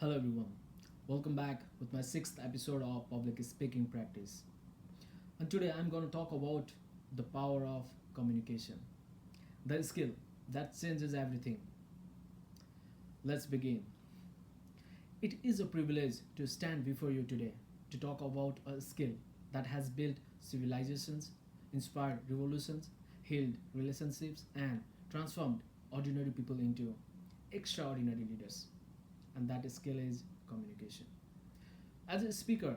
Hello everyone. Welcome back with my sixth episode of Public Speaking Practice. And today I'm going to talk about the power of communication, the skill that changes everything. Let's begin. It is a privilege to stand before you today to talk about a skill that has built civilizations, inspired revolutions, healed relationships, and transformed ordinary people into extraordinary leaders. And that skill is communication. As a speaker,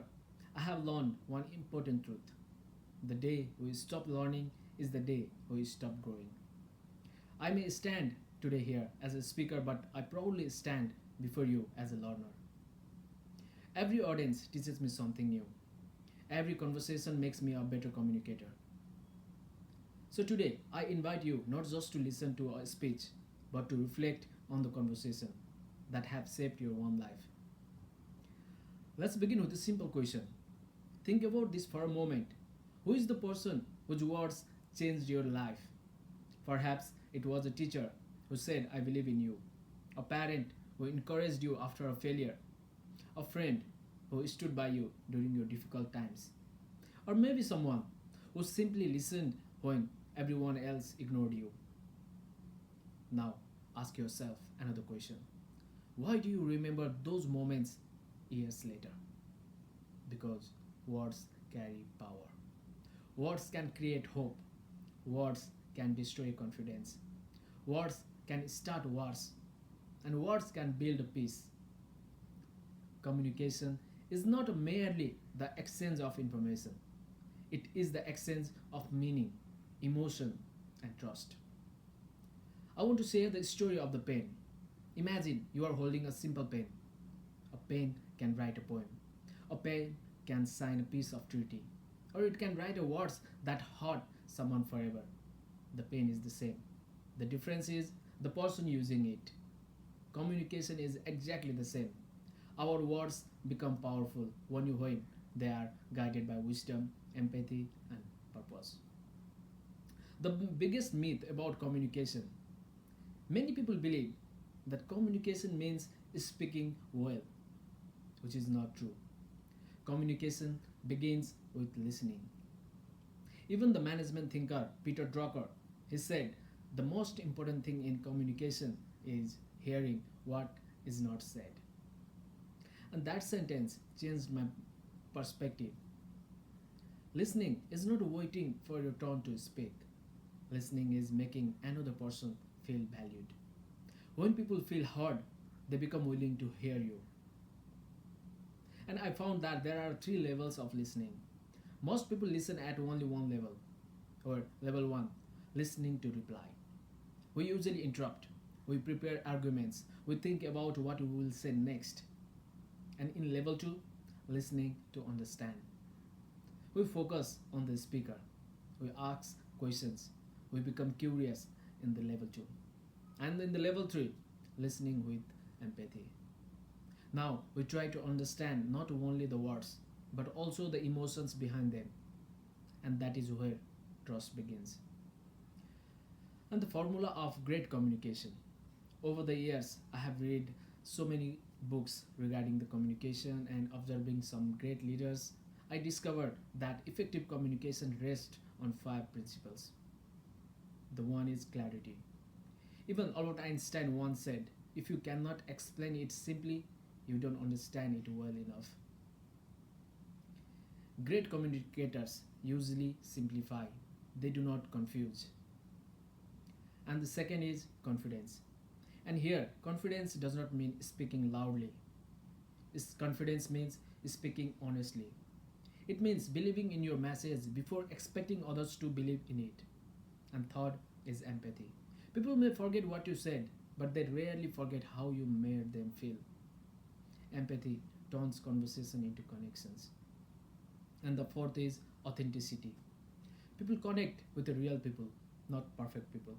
I have learned one important truth. The day we stop learning is the day we stop growing. I may stand today here as a speaker, but I proudly stand before you as a learner. Every audience teaches me something new. Every conversation makes me a better communicator. So today, I invite you not just to listen to a speech, but to reflect on the conversation that have shaped your own life. Let's begin with a simple question. Think about this for a moment. Who is the person whose words changed your life? Perhaps it was a teacher who said, I believe in you, a parent who encouraged you after a failure, a friend who stood by you during your difficult times, or maybe someone who simply listened when everyone else ignored you. Now, ask yourself another question. Why do you remember those moments years later? Because words carry power. Words can create hope. Words can destroy confidence. Words can start wars. And words can build peace. Communication is not merely the exchange of information, it is the exchange of meaning, emotion, and trust. I want to share the story of the pen. Imagine you are holding a simple pen. A pen can write a poem. A pen can sign a piece of treaty. Or it can write a words that haunt someone forever. The pen is the same. The difference is the person using it. Communication is exactly the same. Our words become powerful when they are guided by wisdom, empathy, and purpose. The biggest myth about communication. Many people believe that communication means speaking well, which is not true. Communication begins with listening. Even the management thinker Peter Drucker, he said the most important thing in communication is hearing what is not said. And that sentence changed my perspective. Listening is not waiting for your turn to speak. Listening is making another person feel valued. When people feel heard, they become willing to hear you. And I found that there are three levels of listening. Most people listen at only one level, or level one, listening to reply. We usually interrupt, we prepare arguments, we think about what we will say next. And in level two, listening to understand. We focus on the speaker, we ask questions, we become curious in the level two. And in the level 3, listening with empathy. Now we try to understand not only the words but also the emotions behind them, and that is where trust begins. And the formula of great communication. Over the years, I have read so many books regarding the communication and observing some great leaders. I discovered that effective communication rests on 5 principles. The one is clarity. Even Albert Einstein once said, if you cannot explain it simply, you don't understand it well enough. Great communicators usually simplify, they do not confuse. And the second is confidence. And here, confidence does not mean speaking loudly. Confidence means speaking honestly. It means believing in your message before expecting others to believe in it. And third is empathy. People may forget what you said, but they rarely forget how you made them feel. Empathy turns conversation into connections. And the fourth is authenticity. People connect with the real people, not perfect people.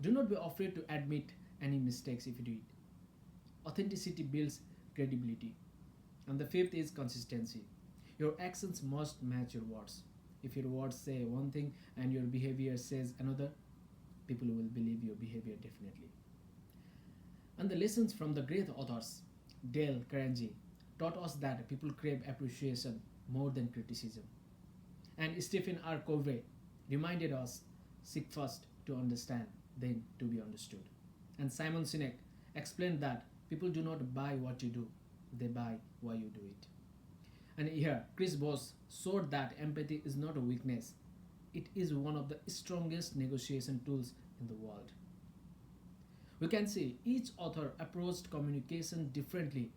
Do not be afraid to admit any mistakes if you do it. Authenticity builds credibility. And the fifth is consistency. Your actions must match your words. If your words say one thing and your behavior says another, people will believe your behavior definitely. And the lessons from the great authors. Dale Carnegie taught us that people crave appreciation more than criticism. And Stephen R. Covey reminded us seek first to understand, then to be understood. And Simon Sinek explained that people do not buy what you do, they buy why you do it. And here, Chris Voss showed that empathy is not a weakness, it is one of the strongest negotiation tools in the world. We can see each author approached communication differently,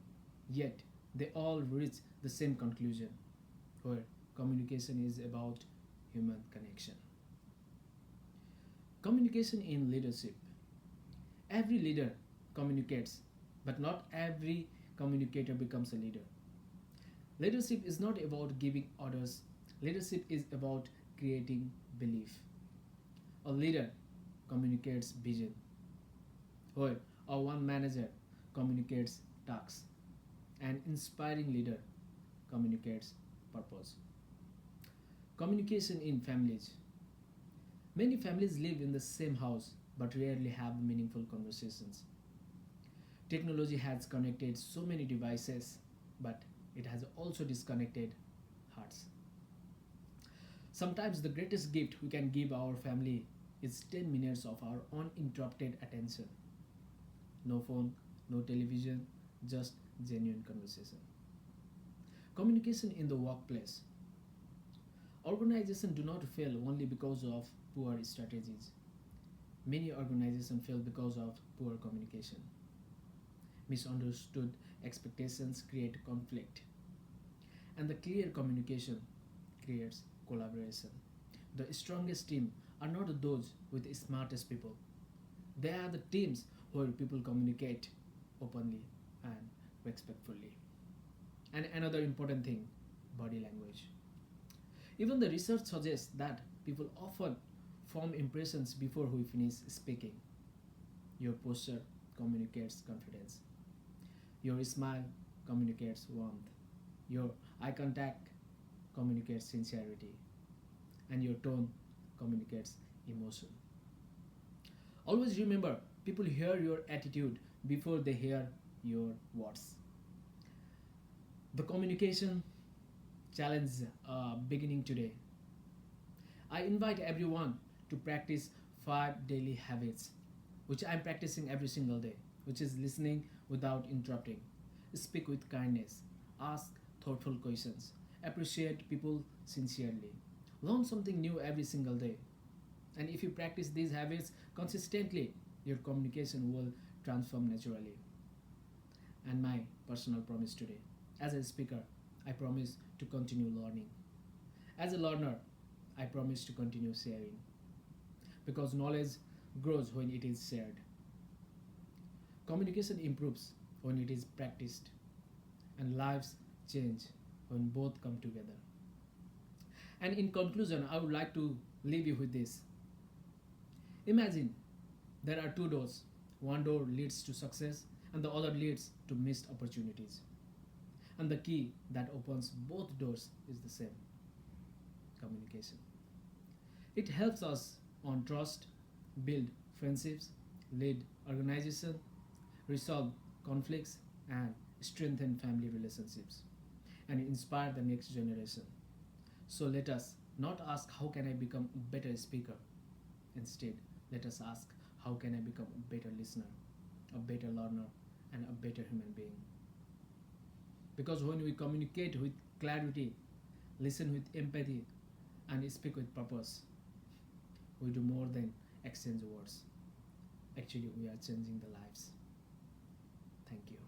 yet they all reach the same conclusion, where communication is about human connection. Communication in leadership. Every leader communicates, but not every communicator becomes a leader. Leadership is not about giving orders, leadership is about creating belief. A leader communicates vision, while a one manager communicates tasks. An inspiring leader communicates purpose. Communication in families. Many families live in the same house but rarely have meaningful conversations. Technology has connected so many devices, but it has also disconnected hearts. Sometimes the greatest gift we can give our family is 10 minutes of our uninterrupted attention. No phone, no television, just genuine conversation. Communication in the workplace. Organizations do not fail only because of poor strategies. Many organizations fail because of poor communication. Misunderstood expectations create conflict, and the clear communication creates collaboration. The strongest team are not those with the smartest people. They are the teams where people communicate openly and respectfully. And another important thing, body language. Even the research suggests that people often form impressions before we finish speaking. Your posture communicates confidence. Your smile communicates warmth. Your eye contact communicates sincerity. And your tone communicates emotion. Always remember, people hear your attitude before they hear your words. The communication challenge beginning today. I invite everyone to practice 5 daily habits, which I'm practicing every single day, which is listening without interrupting, speak with kindness, ask thoughtful questions, appreciate people sincerely, learn something new every single day. And if you practice these habits consistently, your communication will transform naturally. And my personal promise today, as a speaker, I promise to continue learning. As a learner, I promise to continue sharing. Because knowledge grows when it is shared. Communication improves when it is practiced. And lives change when both come together. And in conclusion, I would like to leave you with this. Imagine there are two doors. One door leads to success, and the other leads to missed opportunities. And the key that opens both doors is the same: communication. It helps us on trust, build friendships, lead organization, resolve conflicts, and strengthen family relationships, and inspire the next generation. So let us not ask how can I become a better speaker. Instead, let us ask how can I become a better listener, a better learner, and a better human being. Because when we communicate with clarity, listen with empathy, and speak with purpose, we do more than exchange words. Actually, we are changing the lives. Thank you.